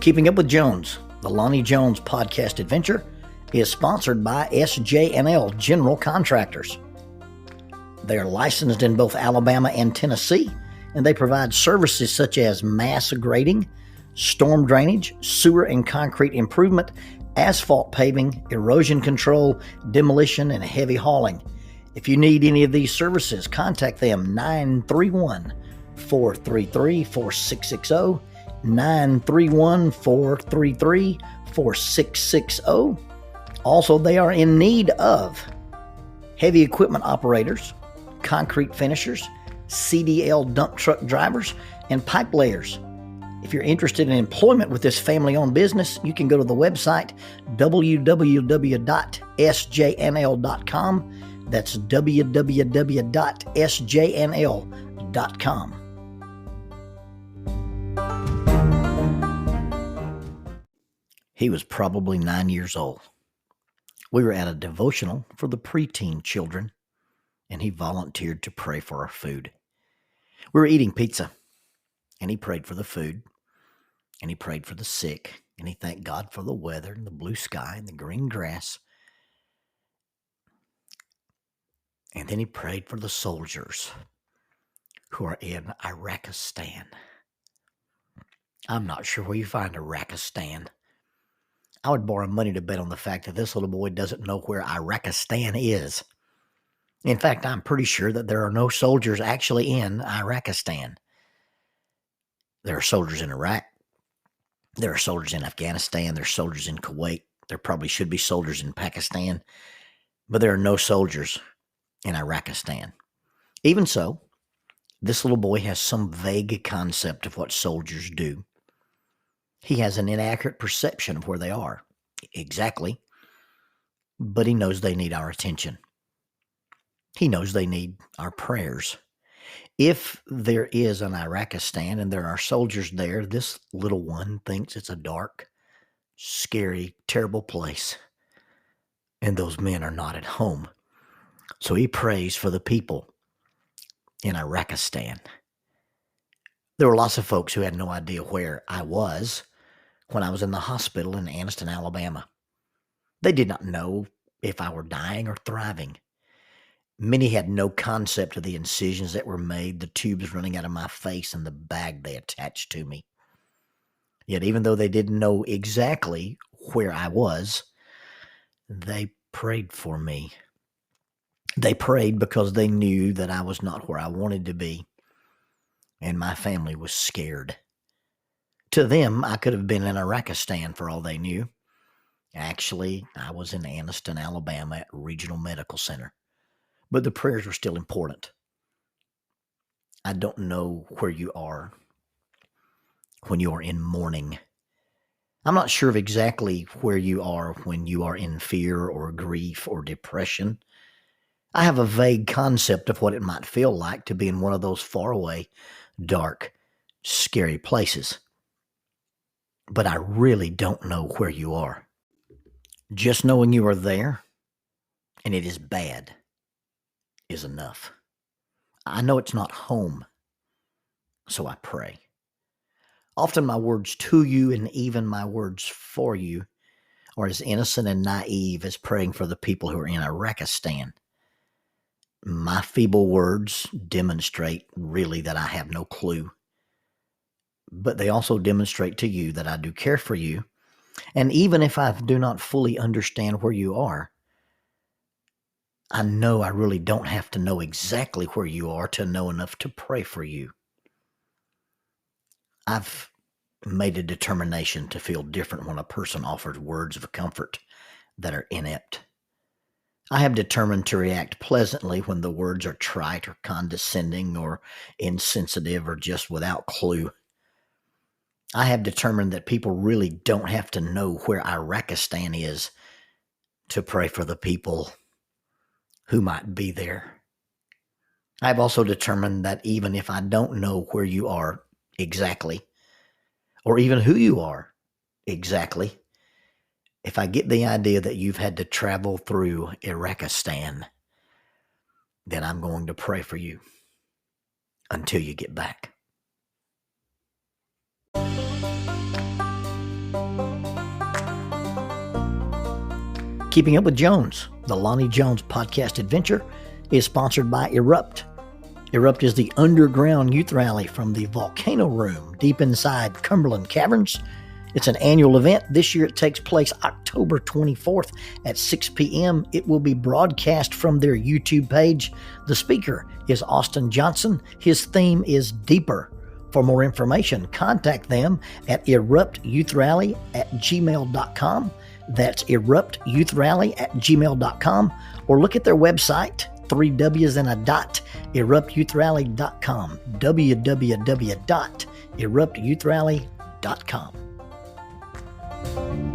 Keeping Up with Jones, the Lonnie Jones podcast adventure, is sponsored by SJ&L General Contractors. They are licensed in both Alabama and Tennessee, and they provide services such as mass grading, storm drainage, sewer and concrete improvement, asphalt paving, erosion control, demolition, and heavy hauling. If you need any of these services, contact them 931-433-4660, 931-433-4660. Also, they are in need of heavy equipment operators, concrete finishers, CDL dump truck drivers, and pipe layers. If you're interested in employment with this family-owned business, you can go to the website www.sjnl.com. That's www.sjnl.com. He was probably 9 years old. We were at a devotional for the preteen children, and he volunteered to pray for our food. We were eating pizza, and he prayed for the food, and he prayed for the sick, and he thanked God for the weather and the blue sky and the green grass. And then he prayed for the soldiers who are in Iraqastahn. I'm not sure where you find Iraqastahn. I would borrow money to bet on the fact that this little boy doesn't know where Iraqastahn is. In fact, I'm pretty sure that there are no soldiers actually in Iraqastahn. There are soldiers in Iraq. There are soldiers in Afghanistan. There are soldiers in Kuwait. There probably should be soldiers in Pakistan. But there are no soldiers in Iraqastahn. Even so, this little boy has some vague concept of what soldiers do. He has an inaccurate perception of where they are. Exactly. But he knows they need our attention. He knows they need our prayers. If there is an Iraqastan and there are soldiers there, this little one thinks it's a dark, scary, terrible place. And those men are not at home. So he prays for the people in Iraqastan. There were lots of folks who had no idea where I was when I was in the hospital in Anniston, Alabama. They did not know if I were dying or thriving. Many had no concept of the incisions that were made, the tubes running out of my face, and the bag they attached to me. Yet even though they didn't know exactly where I was, they prayed for me. They prayed because they knew that I was not where I wanted to be, and my family was scared. To them, I could have been in Iraqastan for all they knew. Actually, I was in Anniston, Alabama at Regional Medical Center. But the prayers were still important. I don't know where you are when you are in mourning. I'm not sure of exactly where you are when you are in fear or grief or depression. I have a vague concept of what it might feel like to be in one of those faraway, dark, scary places. But I really don't know where you are. Just knowing you are there, and it is bad, is enough. I know it's not home, so I pray. Often my words to you and even my words for you are as innocent and naive as praying for the people who are in Iraqastan. My feeble words demonstrate really that I have no clue. But they also demonstrate to you that I do care for you. And even if I do not fully understand where you are, I know I really don't have to know exactly where you are to know enough to pray for you. I've made a determination to feel different when a person offers words of comfort that are inept. I have determined to react pleasantly when the words are trite or condescending or insensitive or just without clue. I have determined that people really don't have to know where Iraqastan is to pray for the people who might be there. I've also determined that even if I don't know where you are exactly, or even who you are exactly, if I get the idea that you've had to travel through Iraqastan, then I'm going to pray for you until you get back. Keeping Up with Jones, the Lonnie Jones podcast adventure, is sponsored by Erupt. Erupt is the underground youth rally from the Volcano Room deep inside Cumberland Caverns. It's an annual event. This year it takes place October 24th at 6 p.m. It will be broadcast from their YouTube page. The speaker is Austin Johnson. His theme is Deeper. For more information, contact them at eruptyouithrally@gmail.com. That's eruptyouithrally@gmail.com, or look at their website, 3 W's and a dot, eruptyouithrally.com, www.eruptyouithrally.com.